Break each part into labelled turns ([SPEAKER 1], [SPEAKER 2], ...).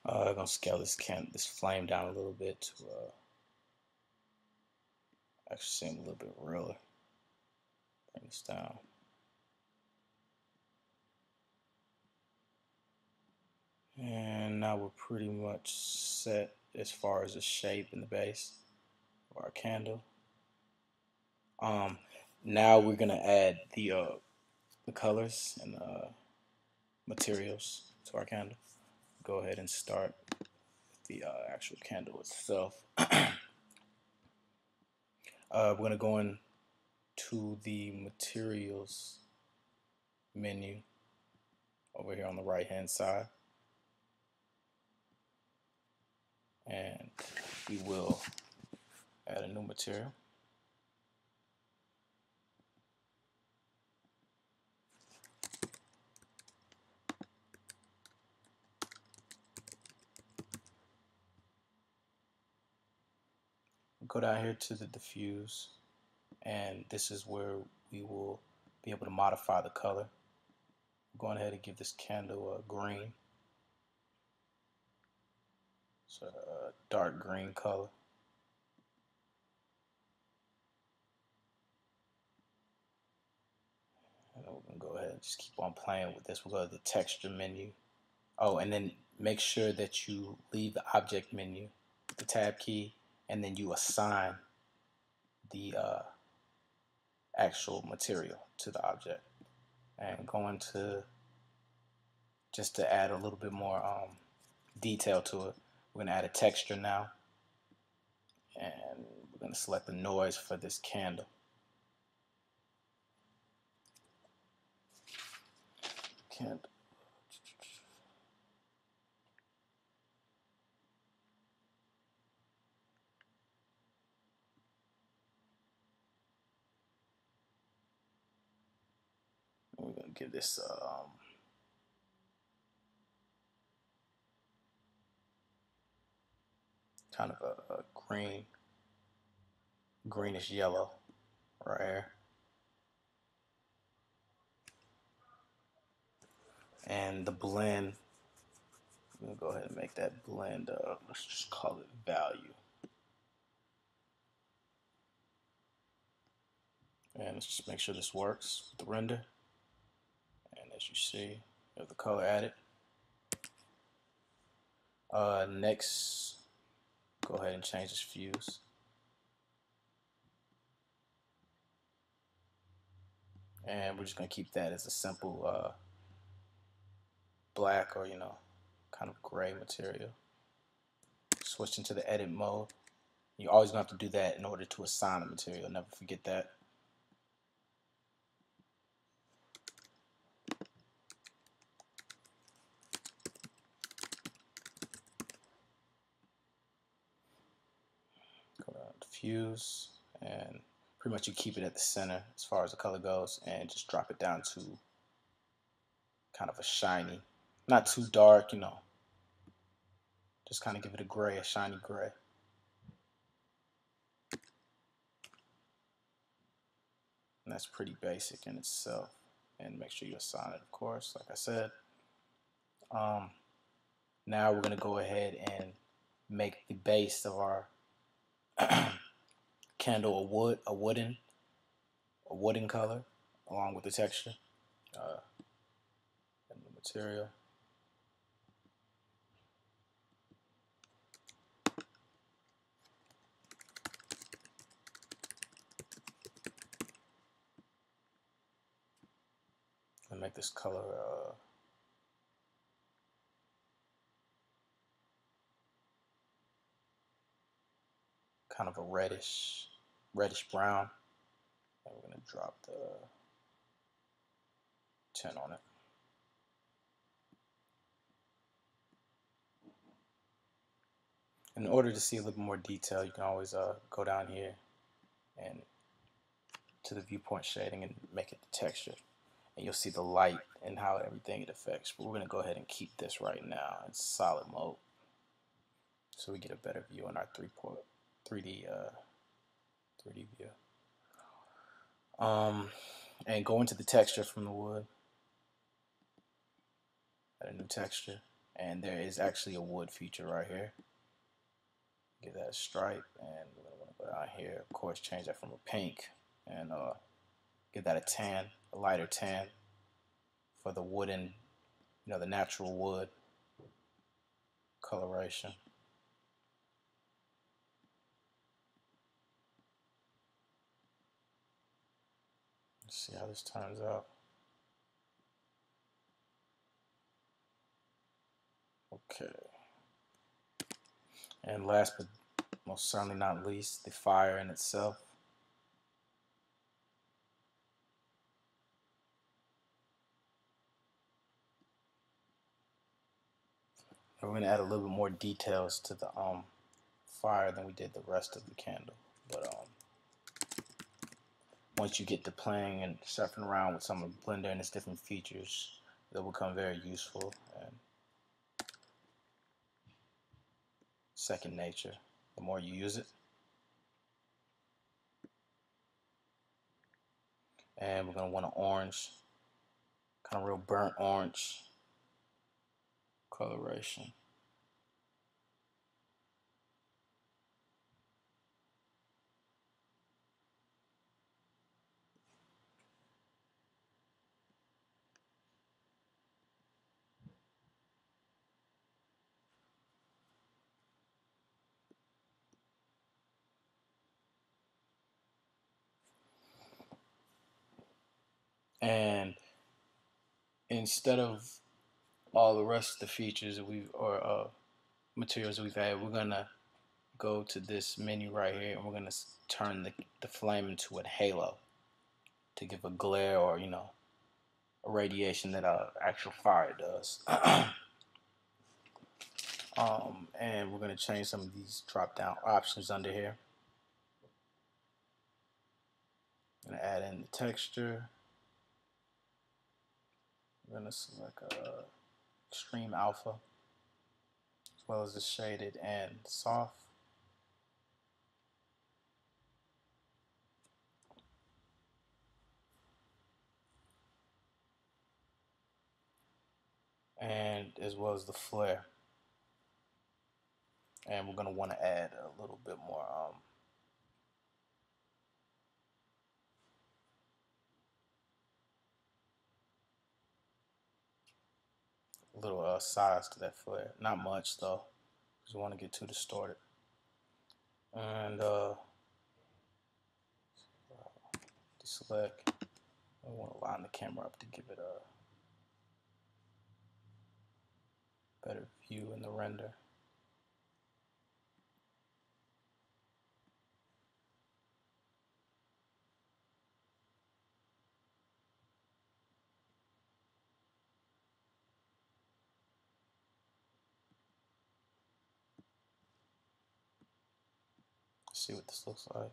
[SPEAKER 1] I'm gonna scale this flame down a little bit to actually seem a little bit realer. Bring this down. And now we're pretty much set as far as the shape and the base of our candle. Now we're gonna add the colors and materials to our candle. Go ahead and start with the actual candle itself. We're gonna go into the materials menu over here on the right hand side, and we will add a new material. Go down here to the diffuse, and this is where we will be able to modify the color. I'm going ahead and give this candle a green, so a dark green color. And we're gonna go ahead and just keep on playing with this. We'll go to the texture menu. Oh, and then make sure that you leave the object menu, the tab key, and then you assign the actual material to the object. And going to, just to add a little bit more detail to it, we're going to add a texture now, and we're going to select the noise for this candle. We're going to give this kind of a greenish yellow right here. And the blend, I'm going to go ahead and make that blend, let's just call it value. And let's just make sure this works with the render. And as you see, you have the color added. Next, go ahead and change this fuse. And we're just going to keep that as a simple black, or kind of gray material. Switch into the edit mode. You always going to have to do that in order to assign a material. Never forget that. Go down to fuse, and pretty much you keep it at the center as far as the color goes, and just drop it down to kind of a shiny, not too dark, just kind of give it a gray, a shiny gray. And that's pretty basic in itself. And make sure you assign it, of course, like I said. Now we're going to go ahead and make the base of our candle a wooden color, along with the texture and the material. And make this color kind of a reddish brown. And we're going to drop the tint on it. In order to see a little more detail, you can always go down here and to the viewpoint shading and make it the texture, and you'll see the light and how everything it affects. But we're going to go ahead and keep this right now in solid mode, so we get a better view on our 3D view. And go into the texture from the wood, add a new texture, And there is actually a wood feature right here. Give that a stripe, and we're gonna want to go down here. Of course, change that from a pink, and give that a tan, a lighter tan for the wooden, the natural wood coloration. Let's see how this turns out. Okay. And last but most certainly not least, the fire in itself. And we're going to add a little bit more details to the fire than we did the rest of the candle. But once you get to playing and surfing around with some of Blender and its different features, they'll become very useful and second nature the more you use it. And we're going to want an orange, kind of real burnt orange coloration. And instead of all the rest of the features that materials that we've had, we're gonna go to this menu right here, and we're gonna turn the flame into a halo to give a glare, or a radiation that actual fire does. And we're gonna change some of these drop down options under here. I'm gonna add in the texture. We're gonna select extreme alpha, as well as the shaded and soft. And as well as the flare. And we're going to want to add a little bit more size to that flare. Not much though, because we want to get too distorted. And deselect. We want to line the camera up to give it a better view in the render. See what this looks like.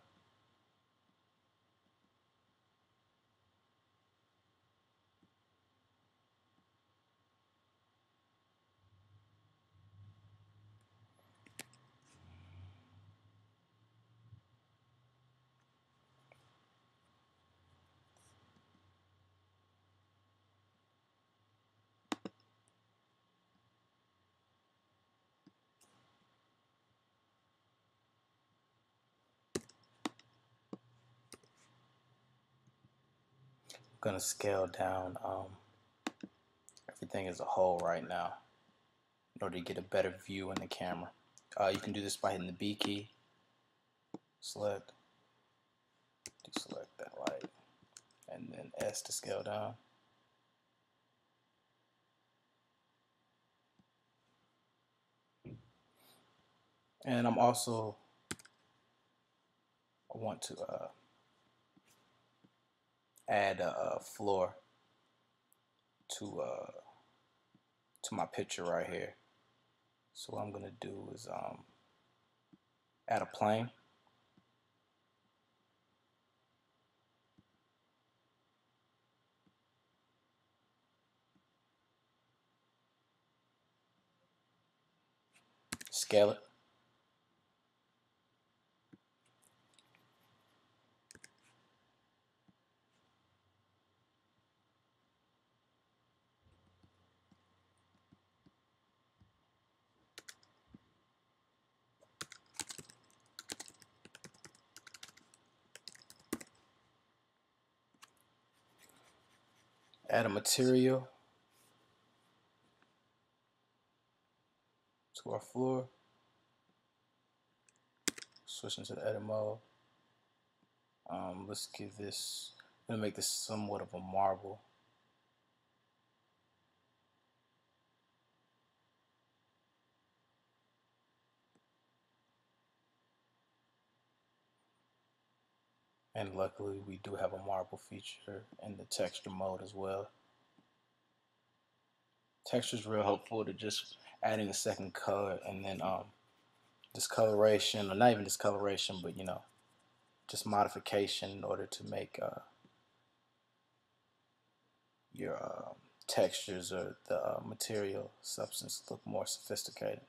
[SPEAKER 1] I'm going to scale down everything as a whole right now in order to get a better view in the camera. You can do this by hitting the B key, select, deselect that light, and then S to scale down. And I want to add a floor to my picture right here. So what I'm gonna do is add a plane. Scale it. add a material to our floor. Switch into the edit mode. Let's give this, I'm gonna make this somewhat of a marble. And luckily we do have a marble feature in the texture mode as well. Texture is real helpful to just adding a second color, and then discoloration, or not even discoloration, but you know, just modification in order to make your textures or the material substance look more sophisticated.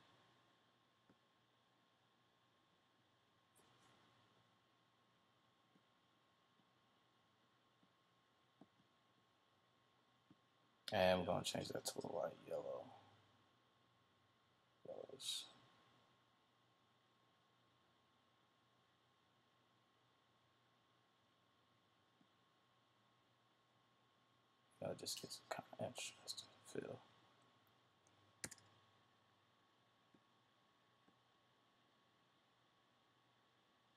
[SPEAKER 1] And we're going to change that to a light yellow. Yellows. That just gets kind of interesting feel.